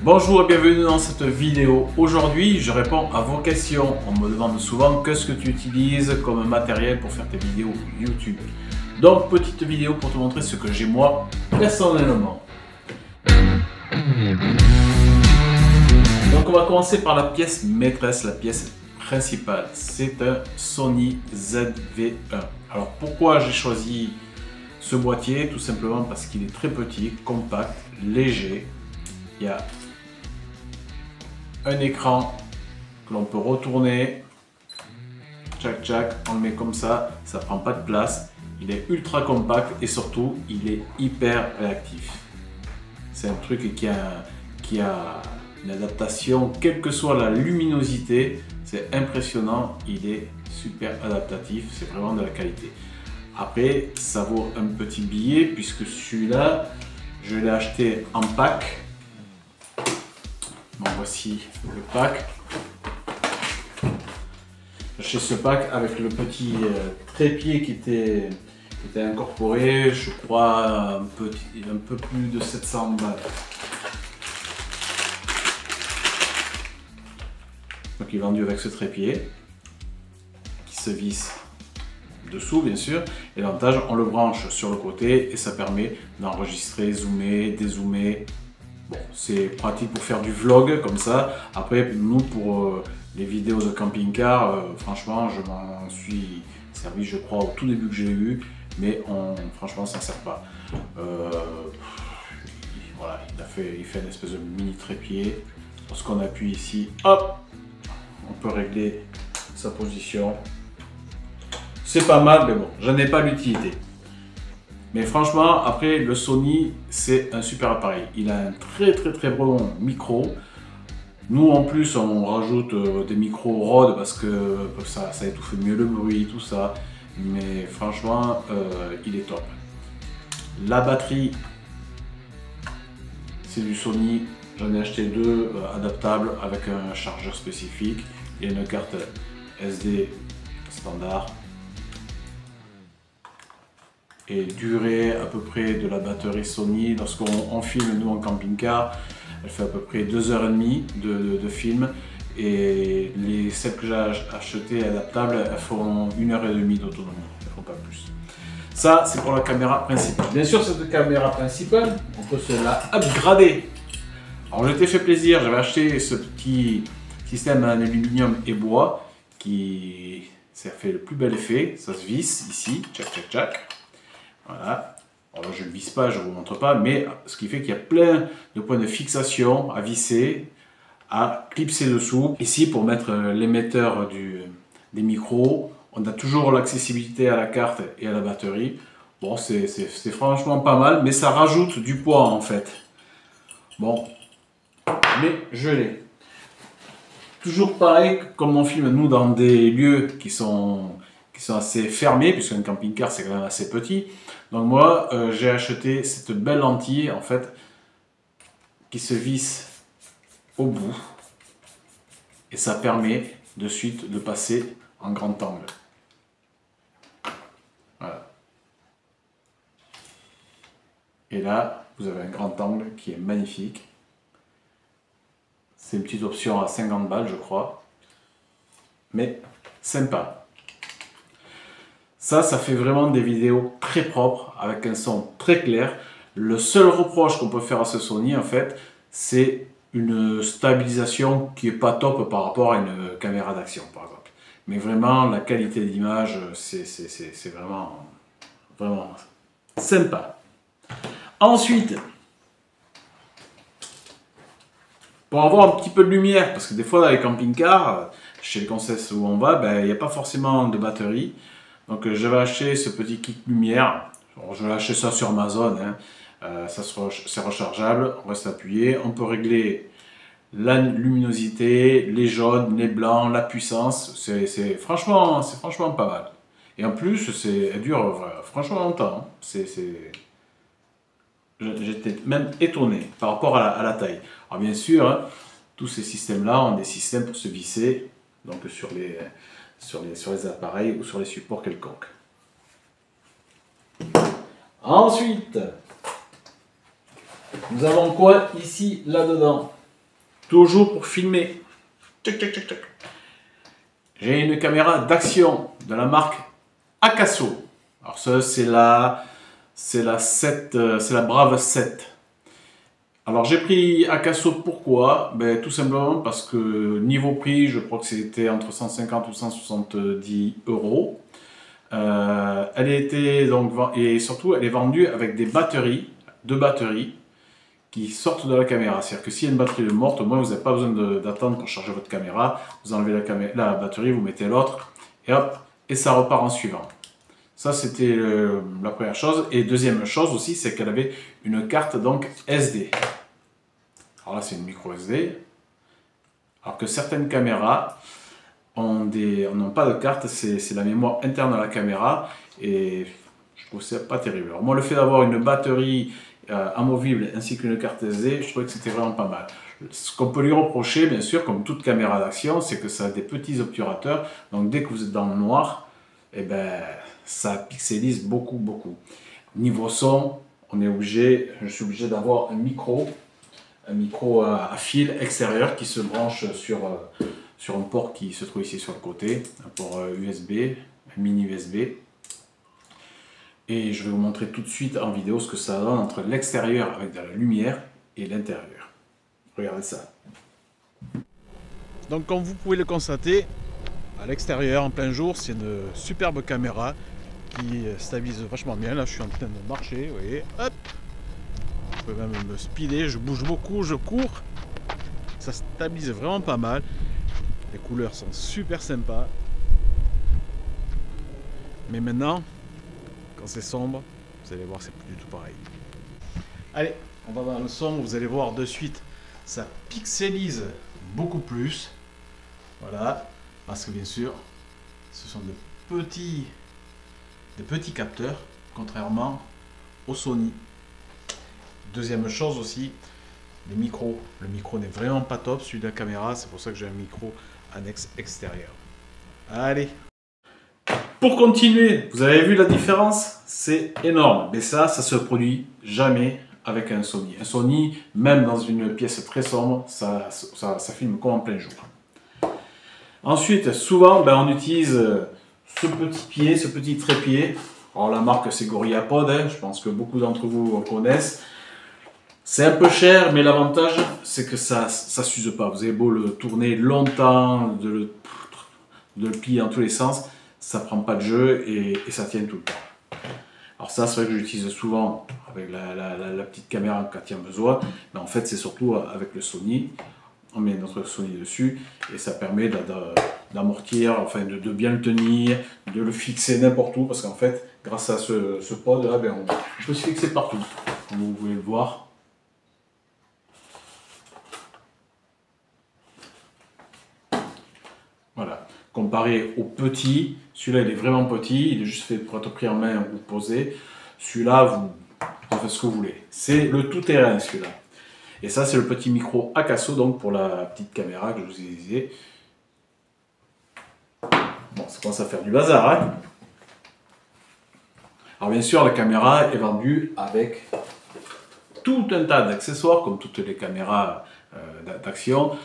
Bonjour et bienvenue dans cette vidéo. Aujourd'hui, je réponds à vos questions. On me demande souvent qu'est-ce que tu utilises comme matériel pour faire tes vidéos YouTube. Donc, petite vidéo pour te montrer ce que j'ai moi personnellement. Donc, on va commencer par la pièce maîtresse, la pièce principale. C'est un Sony ZV-1. Alors, pourquoi j'ai choisi ce boîtier? Tout simplement parce qu'il est très petit, compact, léger. Il y a un écran que l'on peut retourner, tchac tchac, on le met comme ça prend pas de place, il est ultra compact et surtout il est hyper réactif. C'est un truc qui a une adaptation, quelle que soit la luminosité, c'est impressionnant, il est super adaptatif, c'est vraiment de la qualité. Après, ça vaut un petit billet puisque celui-là, je l'ai acheté en pack. Bon, voici le pack. J'ai ce pack avec le petit trépied qui était incorporé, je crois un peu plus de 700 balles. Donc il est vendu avec ce trépied qui se visse dessous bien sûr, et l'avantage on le branche sur le côté et ça permet d'enregistrer, zoomer, dézoomer. Bon, c'est pratique pour faire du vlog comme ça. Après, nous, pour les vidéos de camping-car, franchement, je m'en suis servi, je crois, au tout début que j'ai eu, mais franchement, ça ne sert pas. Voilà, il fait une espèce de mini trépied. Lorsqu'on appuie ici, hop, on peut régler sa position. C'est pas mal, mais bon, je n'ai pas l'utilité. Mais franchement, après, le Sony, c'est un super appareil. Il a un très bon micro. Nous, en plus, on rajoute des micros Rode parce que ça étouffe mieux le bruit, tout ça. Mais franchement, il est top. La batterie, c'est du Sony. J'en ai acheté deux adaptables avec un chargeur spécifique et une carte SD standard. Et durée à peu près de la batterie Sony, lorsqu'on filme nous en camping-car, elle fait à peu près 2h30 de film, et celles que j'ai achetées adaptables, elles font 1h30 d'autonomie, elles ne font pas plus. Ça, c'est pour la caméra principale. Bien sûr, cette caméra principale, on peut se la upgrader. Alors, je t'ai fait plaisir, j'avais acheté ce petit système en aluminium et bois ça fait le plus bel effet, ça se visse ici, tchac tchac tchac. Voilà, alors je ne visse pas, je ne vous montre pas, mais ce qui fait qu'il y a plein de points de fixation à visser, à clipser dessous. Ici, pour mettre l'émetteur des micros, on a toujours l'accessibilité à la carte et à la batterie. Bon, c'est franchement pas mal, mais ça rajoute du poids en fait. Bon, mais je l'ai. Toujours pareil, comme on filme nous dans des lieux qui sont assez fermés, puisqu'un camping-car c'est quand même assez petit. Donc moi, j'ai acheté cette belle lentille, en fait, qui se visse au bout. Et ça permet de suite de passer en grand angle. Voilà. Et là, vous avez un grand angle qui est magnifique. C'est une petite option à 50 balles, je crois. Mais sympa. Ça fait vraiment des vidéos très propres, avec un son très clair. Le seul reproche qu'on peut faire à ce Sony, en fait, c'est une stabilisation qui n'est pas top par rapport à une caméra d'action, par exemple. Mais vraiment, la qualité d'image, c'est vraiment sympa. Ensuite, pour avoir un petit peu de lumière, parce que des fois, dans les camping-cars, chez les concepts où on va, ben, il n'y a pas forcément de batterie. Donc j'avais acheté ce petit kit lumière, je vais acheter ça sur Amazon, hein. C'est rechargeable, on reste appuyé, on peut régler la luminosité, les jaunes, les blancs, la puissance, c'est franchement pas mal. Et en plus, elle dure franchement longtemps, hein. J'étais même étonné par rapport à la taille. Alors bien sûr, hein, tous ces systèmes-là ont des systèmes pour se visser, donc sur les appareils ou sur les supports quelconques. Ensuite, nous avons quoi ici, là-dedans? toujours pour filmer. Tchac, tchac, tchac, tchac. J'ai une caméra d'action de la marque Akaso. Alors ça c'est la 7, c'est la Brave 7. Alors j'ai pris Akaso, pourquoi? Ben, tout simplement parce que niveau prix, je crois que c'était entre 150 ou 170 euros. Elle était donc, et surtout elle est vendue avec des batteries, deux batteries qui sortent de la caméra. C'est-à-dire que s'il y a une batterie morte, au moins vous n'avez pas besoin d'attendre pour charger votre caméra. Vous enlevez la batterie, vous mettez l'autre et hop, et ça repart en suivant. Ça c'était la première chose. Et deuxième chose aussi, c'est qu'elle avait une carte donc SD. Alors là c'est une micro SD. Alors que certaines caméras n'ont pas de carte, c'est la mémoire interne à la caméra. Et je trouve ça pas terrible. Alors moi le fait d'avoir une batterie amovible ainsi qu'une carte SD, je trouvais que c'était vraiment pas mal. Ce qu'on peut lui reprocher, bien sûr, comme toute caméra d'action, c'est que ça a des petits obturateurs. Donc dès que vous êtes dans le noir, eh ben, ça pixelise beaucoup, beaucoup. Niveau son, je suis obligé d'avoir un micro à fil extérieur qui se branche sur un port qui se trouve ici sur le côté, un port USB, un mini USB. Et je vais vous montrer tout de suite en vidéo ce que ça donne entre l'extérieur avec de la lumière et l'intérieur. Regardez ça. Donc comme vous pouvez le constater, à l'extérieur, en plein jour, c'est une superbe caméra qui stabilise vachement bien. Là, je suis en train de marcher, vous voyez, hop. Je peux même me speeder, je bouge beaucoup, je cours. Ça stabilise vraiment pas mal. Les couleurs sont super sympas. Mais maintenant, quand c'est sombre, vous allez voir, c'est plus du tout pareil. Allez, on va dans le sombre, vous allez voir de suite, ça pixelise beaucoup plus. Voilà, parce que bien sûr, ce sont de petits capteurs, contrairement au Sony. Deuxième chose aussi, les micros. Le micro n'est vraiment pas top, celui de la caméra, c'est pour ça que j'ai un micro annexe extérieur. Allez. Pour continuer, vous avez vu la différence? C'est énorme, mais ça se produit jamais avec un Sony. Un Sony, même dans une pièce très sombre, ça filme comme en plein jour. Ensuite, souvent, on utilise ce petit pied, ce petit trépied. Alors la marque c'est GorillaPod, hein, je pense que beaucoup d'entre vous connaissent. C'est un peu cher, mais l'avantage c'est que ça s'use pas. Vous avez beau le tourner longtemps, de le plier dans tous les sens, ça prend pas de jeu et ça tient tout le temps. Alors ça, c'est vrai que j'utilise souvent avec la petite caméra quand il y a besoin, mais en fait c'est surtout avec le Sony. On met notre Sony dessus et ça permet d'amortir, enfin de bien le tenir, de le fixer n'importe où, parce qu'en fait, grâce à ce pod là, on peut se fixer partout, comme vous pouvez le voir. Voilà, comparé au petit, celui-là il est vraiment petit, il est juste fait pour être pris en main ou posé. Celui-là, vous faites ce que vous voulez. C'est le tout-terrain celui-là. Et ça, c'est le petit micro Akaso, donc pour la petite caméra que je vous ai dit. Bon, ça commence à faire du bazar, hein. Alors bien sûr, la caméra est vendue avec tout un tas d'accessoires, comme toutes les caméras d'action.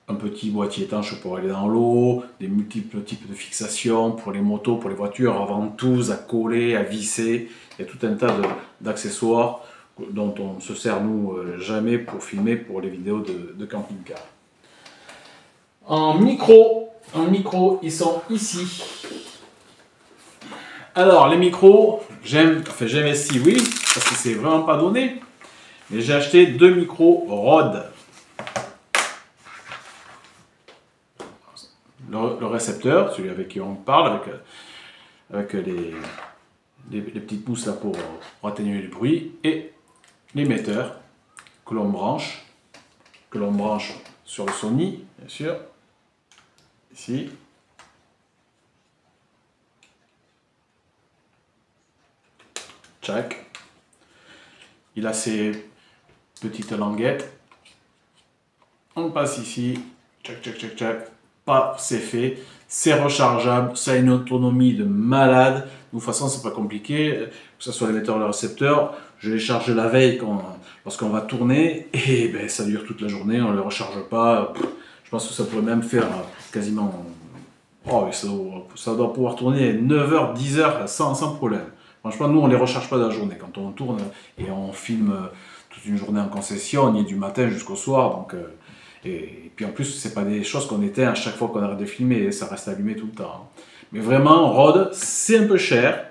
Un petit boîtier étanche pour aller dans l'eau, des multiples types de fixations pour les motos, pour les voitures, à ventouses, à coller, à visser. Il y a tout un tas d'accessoires dont on ne se sert nous jamais pour filmer pour les vidéos de camping-car. En micro, ils sont ici. Alors les micros, j'ai investi, oui, parce que c'est vraiment pas donné, mais j'ai acheté deux micros Rode. Le récepteur, celui avec qui on parle, avec les petites mousses là pour atténuer le bruit, et l'émetteur que l'on branche sur le Sony, bien sûr, ici. Tchac. Il a ses petites languettes. On passe ici, tchac, tchac, tchac, tchac. Pas, c'est fait. C'est rechargeable, ça a une autonomie de malade. Nous, de toute façon, c'est pas compliqué, que ce soit l'émetteur ou le récepteur, je les charge la veille lorsqu'on va tourner, et ben, ça dure toute la journée, on ne les recharge pas. Je pense que ça pourrait même faire quasiment... Oh, ça doit pouvoir tourner 9 heures, 10 heures sans problème. Franchement, nous, on ne les recharge pas de la journée. Quand on tourne et on filme toute une journée en concession, on y est du matin jusqu'au soir. Donc, et puis en plus, ce n'est pas des choses qu'on éteint à chaque fois qu'on arrête de filmer, ça reste allumé tout le temps. Mais vraiment, Rode, c'est un peu cher,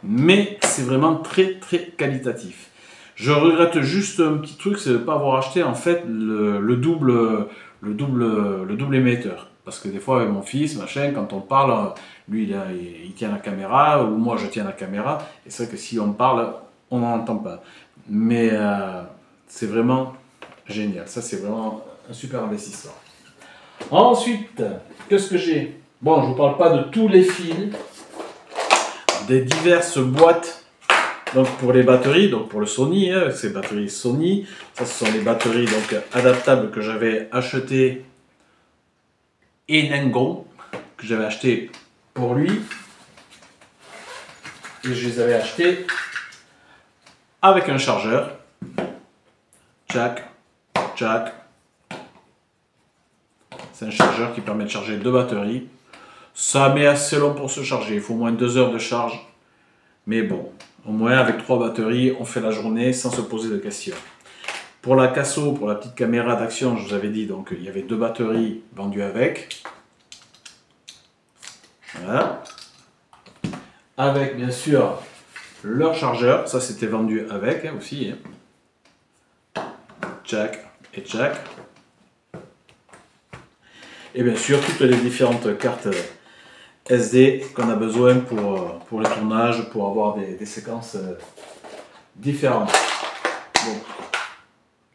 mais c'est vraiment très très qualitatif. Je regrette juste un petit truc, c'est de ne pas avoir acheté en fait le double émetteur. Parce que des fois, avec mon fils, machin, quand on parle, lui, il tient la caméra, ou moi, je tiens la caméra. Et c'est vrai que si on parle, on n'en entend pas. Mais c'est vraiment génial. Ça, c'est vraiment un super investissement. Ensuite, qu'est-ce que j'ai? Bon, je ne vous parle pas de tous les fils, des diverses boîtes. Donc, pour les batteries, donc pour le Sony, hein, ces batteries Sony. Ça, ce sont les batteries donc, adaptables que j'avais achetées. Enengo, que j'avais acheté pour lui, et je les avais achetés avec un chargeur, jack. C'est un chargeur qui permet de charger 2 batteries. Ça met assez long pour se charger, il faut au moins 2 heures de charge, mais bon, au moins avec 3 batteries, on fait la journée sans se poser de questions. Pour la Casso, pour la petite caméra d'action, je vous avais dit, donc il y avait 2 batteries vendues avec. Voilà. Avec bien sûr leur chargeur, ça c'était vendu avec hein, aussi. Hein. Jack et jack. Et bien sûr toutes les différentes cartes SD qu'on a besoin pour les tournages, pour avoir des séquences différentes. Bon.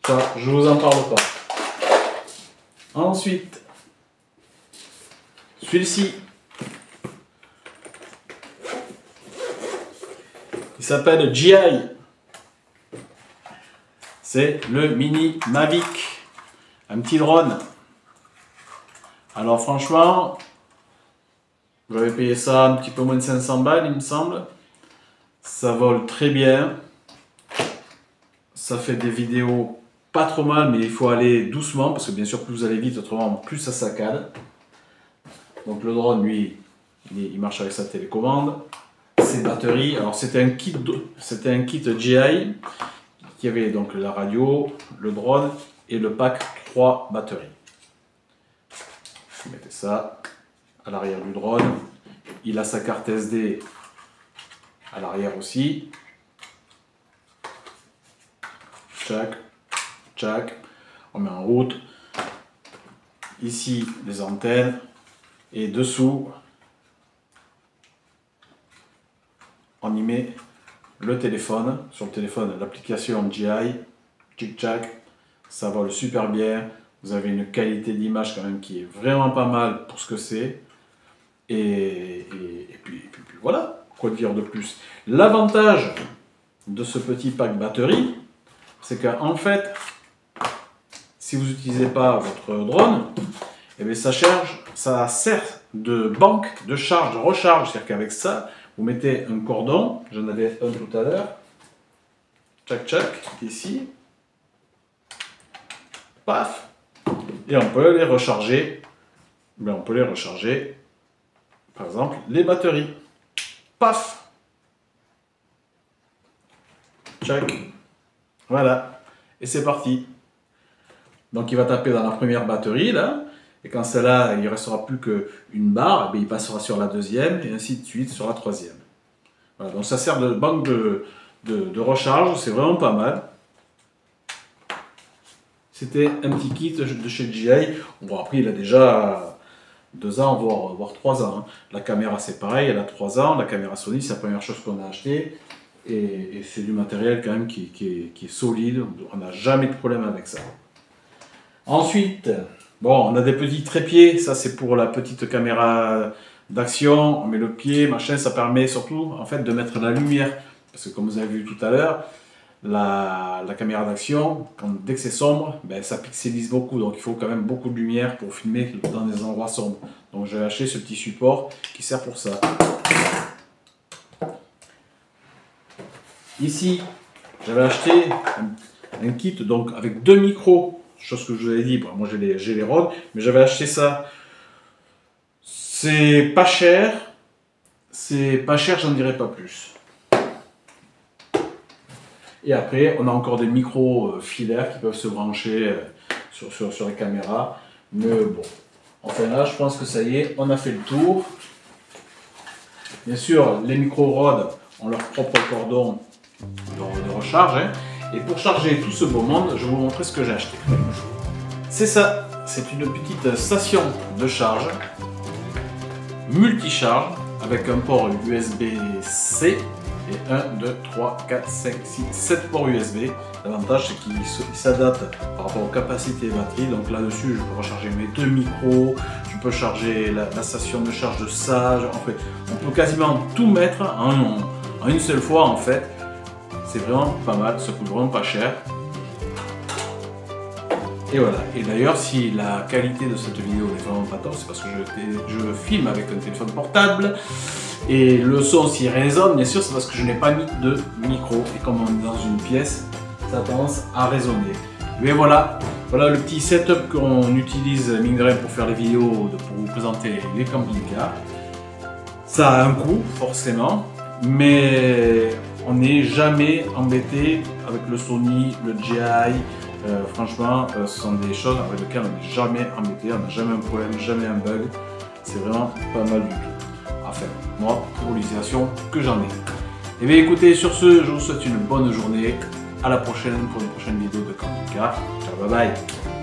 Ça, je vous en parle pas. Ensuite, celui-ci, il s'appelle GI. C'est le Mini Mavic, un petit drone. Alors franchement, j'avais payé ça un petit peu moins de 500 balles, il me semble. Ça vole très bien. Ça fait des vidéos pas trop mal, mais il faut aller doucement parce que bien sûr plus vous allez vite, autrement plus ça saccade. Donc le drone lui, il marche avec sa télécommande, ses batteries. Alors c'était un kit GI qui avait donc la radio, le drone et le pack 3 batteries. Vous mettez ça à l'arrière du drone. Il a sa carte SD à l'arrière aussi. Jack, on met en route. Ici les antennes et dessous on y met le téléphone. Sur le téléphone l'application GI, Jack, ça vole super bien. Vous avez une qualité d'image quand même qui est vraiment pas mal pour ce que c'est. Et puis voilà, quoi dire de plus. L'avantage de ce petit pack batterie, c'est qu'en fait, si vous n'utilisez pas votre drone, eh bien ça sert de banque de charge, de recharge. C'est-à-dire qu'avec ça, vous mettez un cordon, j'en avais un tout à l'heure, ici, paf, et on peut les recharger. Ben, on peut les recharger, par exemple, les batteries. Paf, voilà, et c'est parti. Donc il va taper dans la première batterie là, et quand celle-là, il ne restera plus qu'une barre, et il passera sur la deuxième, et ainsi de suite sur la troisième. Voilà, donc ça sert de banque de recharge, c'est vraiment pas mal. C'était un petit kit de chez GI. Bon, après il a déjà 2 ans, voire 3 ans. Hein. La caméra c'est pareil, elle a 3 ans, la caméra Sony c'est la première chose qu'on a acheté. Et c'est du matériel quand même qui est solide, on n'a jamais de problème avec ça. Ensuite, bon, on a des petits trépieds, ça c'est pour la petite caméra d'action, on met le pied, machin, ça permet surtout en fait de mettre la lumière, parce que comme vous avez vu tout à l'heure, la caméra d'action, dès que c'est sombre, ben, ça pixelise beaucoup, donc il faut quand même beaucoup de lumière pour filmer dans des endroits sombres. Donc j'ai acheté ce petit support qui sert pour ça. Ici, j'avais acheté un kit donc avec 2 micros, chose que je vous avais dit. Bon, moi j'ai les Rode, mais j'avais acheté ça. C'est pas cher, j'en dirais pas plus. Et après, on a encore des micros filaires qui peuvent se brancher sur les caméras. Mais bon, enfin là, je pense que ça y est, on a fait le tour. Bien sûr, les micros Rode ont leur propre cordon de recharge. Hein. Et pour charger tout ce beau monde, je vais vous montrer ce que j'ai acheté. C'est ça, c'est une petite station de charge, multi-charge, avec un port USB-C et 1, 2, 3, 4, 5, 6, 7 ports USB. L'avantage, c'est qu'il s'adapte par rapport aux capacités batterie. Donc là-dessus, je peux recharger mes 2 micros, je peux charger la station de charge de ça. En fait, on peut quasiment tout mettre en une seule fois en fait. C'est vraiment pas mal, ça coûte vraiment pas cher. Et voilà. Et d'ailleurs, si la qualité de cette vidéo est vraiment pas top, c'est parce que je filme avec un téléphone portable. Et le son s'il résonne, bien sûr, c'est parce que je n'ai pas mis de micro. Et comme on est dans une pièce, ça a tendance à résonner. Mais voilà, voilà le petit setup qu'on utilise, mine de rien, pour faire les vidéos, pour vous présenter les camping-cars. Ça a un coût, forcément, mais on n'est jamais embêté avec le Sony, le DJI. Franchement, ce sont des choses avec lesquelles on n'est jamais embêté, on n'a jamais un problème, jamais un bug. C'est vraiment pas mal du tout. Enfin, moi, pour l'utilisation que j'en ai. Et bien écoutez, sur ce, je vous souhaite une bonne journée. À la prochaine pour une prochaine vidéo de camping-car. Ciao, bye bye.